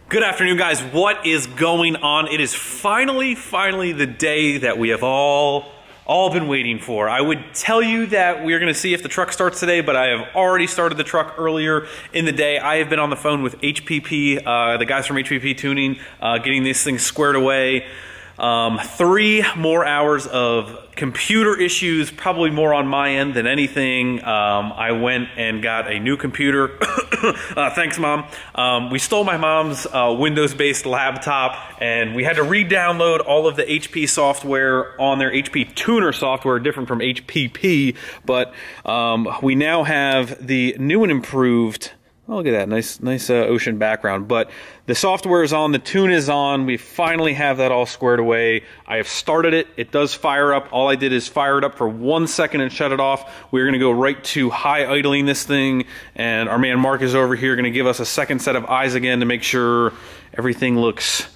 Good afternoon, guys. What is going on? It is finally the day that we have all been waiting for. I would tell you that we're going to see if the truck starts today, but I have already started the truck earlier in the day. I have been on the phone with HPP, the guys from HPP Tuning, getting this thing squared away. 3 more hours of computer issues, probably more on my end than anything. I went and got a new computer. Thanks, Mom. We stole my mom's Windows-based laptop, and we had to re-download all of the HP software on their HP Tuner software, different from HPP, but we now have the new and improved. Oh, look at that, nice ocean background. But the software is on, the tune is on. We finally have that all squared away. I have started it. It does fire up. All I did is fire it up for 1 second and shut it off. We're gonna go right to high idling this thing, and our man Mark is over here gonna give us a second set of eyes again to make sure everything looks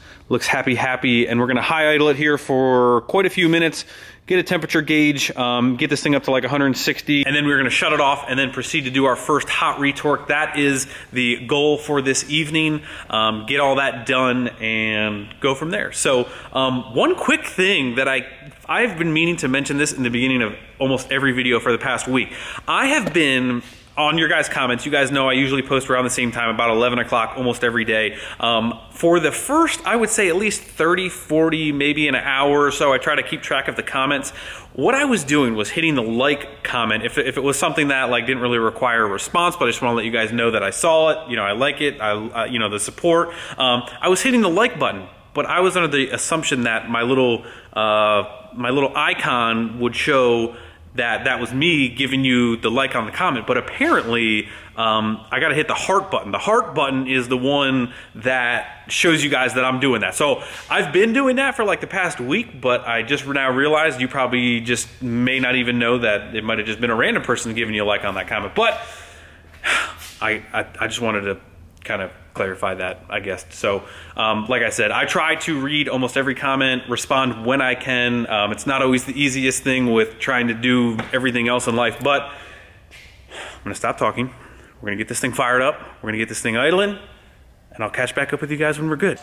happy, and we're gonna high idle it here for quite a few minutes, get a temperature gauge, get this thing up to like 160, and then we're gonna shut it off and then proceed to do our first hot retorque. That is the goal for this evening. Get all that done and go from there. So one quick thing that I've been meaning to mention this in the beginning of almost every video for the past week. I have been on your guys' comments. You guys know I usually post around the same time, about 11 o'clock almost every day. For the first, I would say at least 30, 40, maybe an hour or so, I try to keep track of the comments. What I was doing was hitting the like comment. If it was something that like didn't really require a response, but I just want to let you guys know that I saw it, you know, I like it, you know, the support. I was hitting the like button, but I was under the assumption that my little icon would show that was me giving you the like on the comment, but apparently I gotta hit the heart button. The heart button is the one that shows you guys that I'm doing that. So I've been doing that for like the past week, but I just now realized you probably just may not even know that it might have just been a random person giving you a like on that comment. But I just wanted to kind of clarify that, I guess. So like I said, I try to read almost every comment, respond when I can. It's not always the easiest thing with trying to do everything else in life, but I'm gonna stop talking. We're gonna get this thing fired up. We're gonna get this thing idling, and I'll catch back up with you guys when we're good.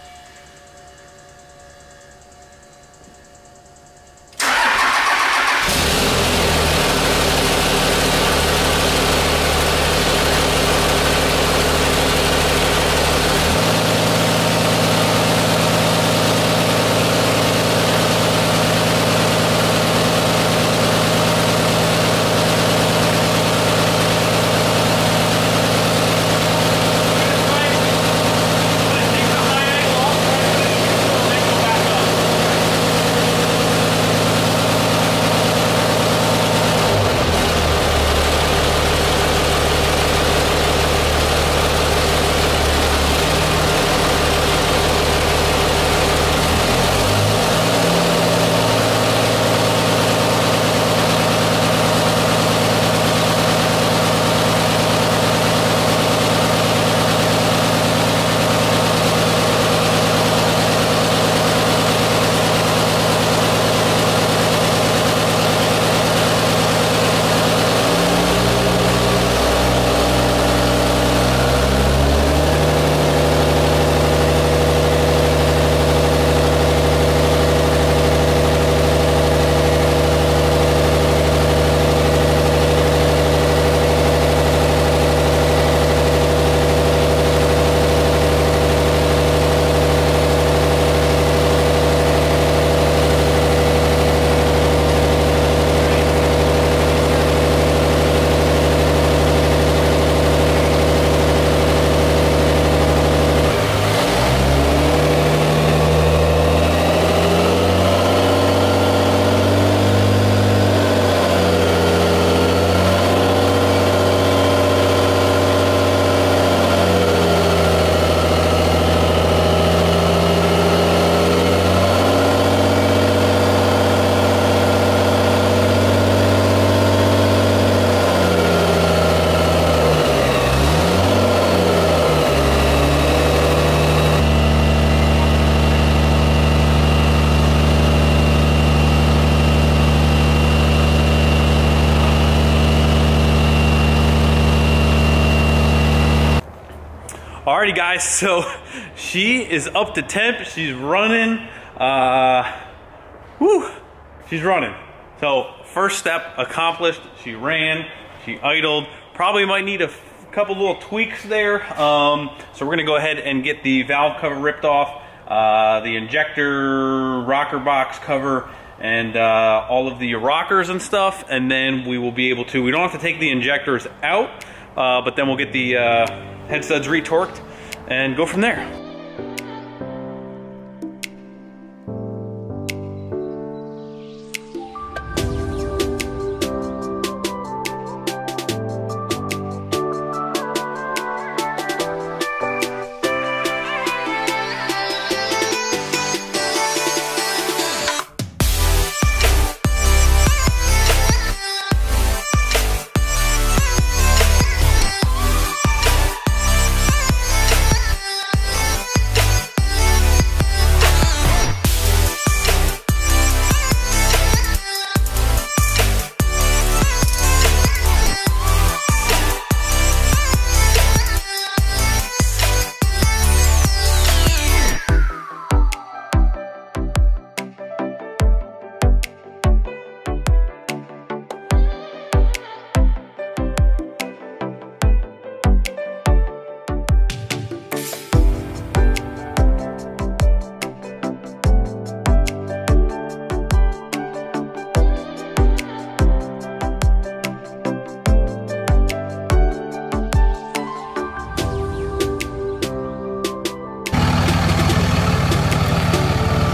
Alrighty guys, so she is up to temp, she's running, she's running. So first step accomplished, she ran, she idled, probably might need a couple little tweaks there. So we're gonna go ahead and get the valve cover ripped off, the injector rocker box cover, and all of the rockers and stuff, and then we will be able to, we don't have to take the injectors out, but then we'll get the head studs retorqued and go from there.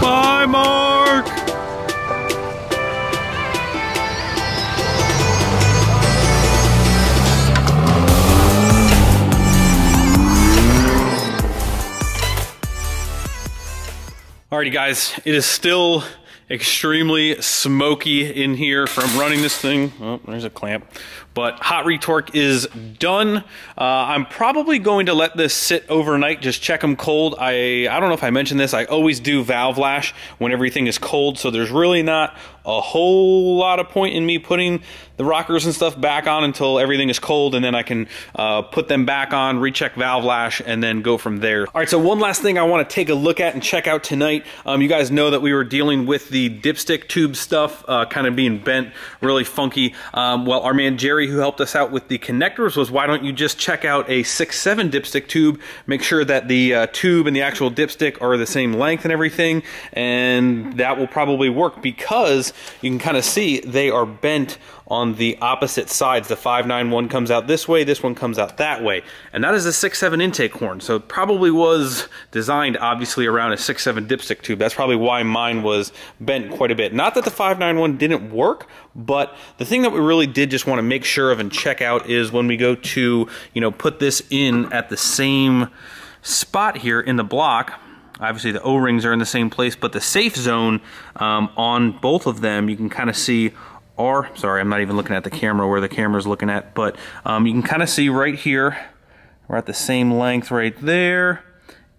Bye, Mark! Alrighty guys, it is still extremely smoky in here from running this thing. Oh, there's a clamp. But hot retorque is done. I'm probably going to let this sit overnight, just check them cold. I don't know if I mentioned this, I always do valve lash when everything is cold, so there's really not a whole lot of point in me putting the rockers and stuff back on until everything is cold, and then I can put them back on, recheck valve lash, and then go from there. All right, so one last thing I want to take a look at and check out tonight. You guys know that we were dealing with the dipstick tube stuff kind of being bent, really funky. Well, our man Jerry, who helped us out with the connectors, was why don't you just check out a 6.7 dipstick tube, make sure that the tube and the actual dipstick are the same length and everything, and that will probably work, because you can kind of see they are bent on the opposite sides. The 591 comes out this way, this one comes out that way, and that is a 6.7 intake horn, so it probably was designed obviously around a 6.7 dipstick tube. That's probably why mine was bent quite a bit. Not that the 591 didn't work, but the thing that we really did just want to make sure of and check out is when we go to, you know, put this in at the same spot here in the block. Obviously the O-rings are in the same place, but the safe zone on both of them, you can kind of see, or sorry, I'm not even looking at the camera where the camera's looking at, but you can kind of see right here, we're at the same length right there,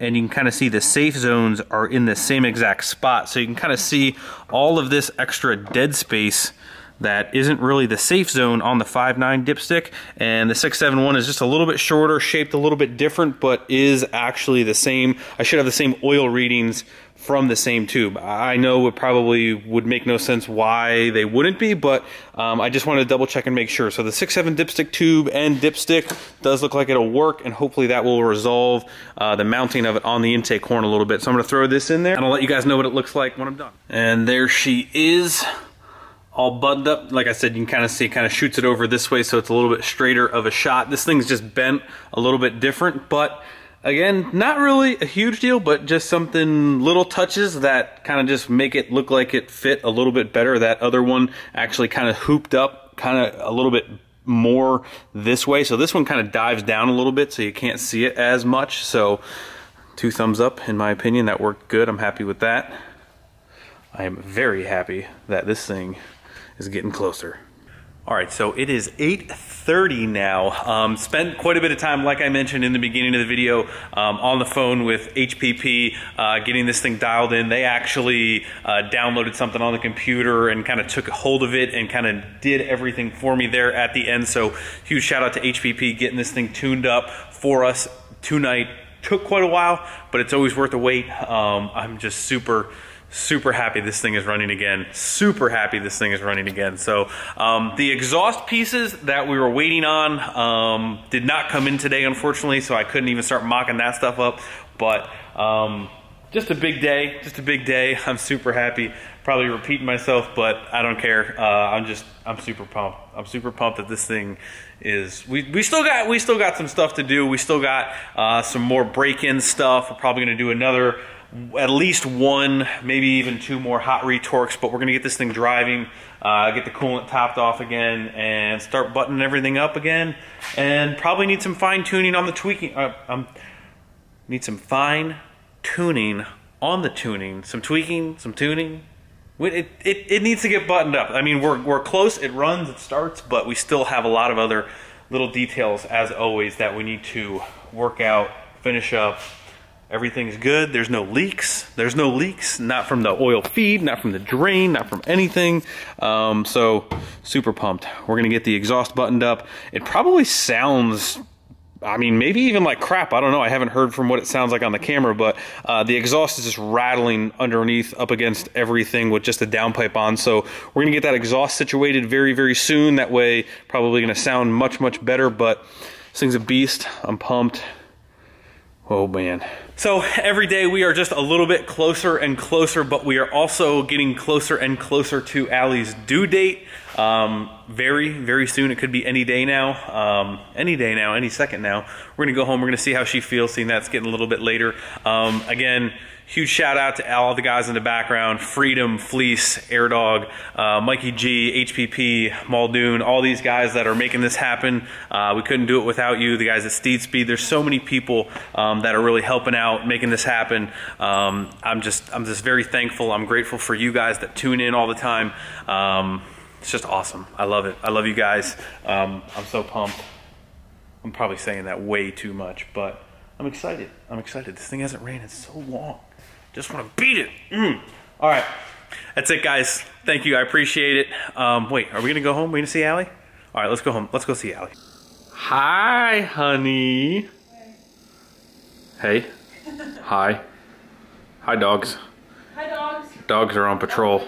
and you can kind of see the safe zones are in the same exact spot. So you can kind of see all of this extra dead space that isn't really the safe zone on the 5.9 dipstick, and the 6.7 one is just a little bit shorter, shaped a little bit different, but is actually the same. I should have the same oil readings from the same tube. I know it probably would make no sense why they wouldn't be, but I just wanted to double check and make sure. So the 6.7 dipstick tube and dipstick does look like it'll work, and hopefully that will resolve the mounting of it on the intake horn a little bit. So I'm gonna throw this in there, and I'll let you guys know what it looks like when I'm done. And there she is, all buttoned up. Like I said, you can kind of see, kind of shoots it over this way, so it's a little bit straighter of a shot. This thing's just bent a little bit different, but again, not really a huge deal, but just something, little touches that kind of just make it look like it fit a little bit better. That other one actually kind of hooped up kind of a little bit more this way, so this one kind of dives down a little bit, so you can't see it as much. So 2 thumbs up in my opinion. That worked good. I'm happy with that. I am very happy that this thing is getting closer. All right, so it is 8:30 now. Spent quite a bit of time, like I mentioned in the beginning of the video, on the phone with HPP, getting this thing dialed in. They actually downloaded something on the computer and kind of took hold of it and kind of did everything for me there at the end. So huge shout out to HPP getting this thing tuned up for us tonight. took quite a while, but it's always worth the wait. I'm just super happy this thing is running again. Super happy this thing is running again. So the exhaust pieces that we were waiting on did not come in today, unfortunately, so I couldn't even start mocking that stuff up. But just a big day, I'm super happy. Probably repeating myself, but I don't care. I'm super pumped. I'm super pumped that this thing is, we still got some stuff to do. We still got some more break-in stuff. We're probably gonna do another, at least one, maybe even 2 more hot retorques, but we're gonna get this thing driving, get the coolant topped off again, and start buttoning everything up again, and probably need some fine tuning on the tweaking. Need some fine tuning on the tuning, some tweaking, some tuning. It needs to get buttoned up. I mean, we're close, it runs, it starts, but we still have a lot of other little details, as always, that we need to work out, finish up. Everything's good. There's no leaks. There's no leaks, not from the oil feed, not from the drain, not from anything. So super pumped. We're gonna get the exhaust buttoned up. It probably sounds, I mean, maybe even like crap. I don't know. I haven't heard from what it sounds like on the camera, but the exhaust is just rattling underneath up against everything with just a downpipe on. So we're gonna get that exhaust situated very, very soon. That way, probably gonna sound much, much better, but this thing's a beast. I'm pumped. Oh man. So every day we are just a little bit closer and closer, but we are also getting closer and closer to Allie's due date. Very, very soon. It could be any day now, any second now. We're gonna go home, we're gonna see how she feels, seeing that's getting a little bit later. Again, huge shout out to all the guys in the background, Freedom, Fleece, Air Dog, Mikey G, HPP, Muldoon, all these guys that are making this happen. We couldn't do it without you, the guys at Steed Speed. There's so many people that are really helping out, making this happen. I'm just very thankful. I'm grateful for you guys that tune in all the time. It's just awesome. I love it. I love you guys. I'm so pumped. I'm probably saying that way too much, but I'm excited. I'm excited. This thing hasn't ran in so long. Just want to beat it. All right. That's it, guys. Thank you. I appreciate it. Wait, are we going to go home? We're going to see Allie? All right, let's go home. Let's go see Allie. Hi, honey. Hey. Hi. Hi, dogs. Hi, dogs. Dogs are on patrol.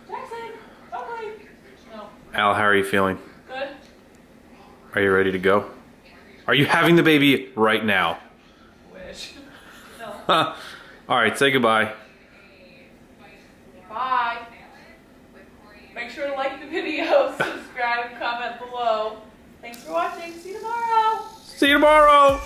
Jackson. Okay. No. Al, how are you feeling? Good. Are you ready to go? Are you having the baby right now? Wish. No. All right, say goodbye. Bye. Make sure to like the video, subscribe, comment below. Thanks for watching. See you tomorrow. See you tomorrow.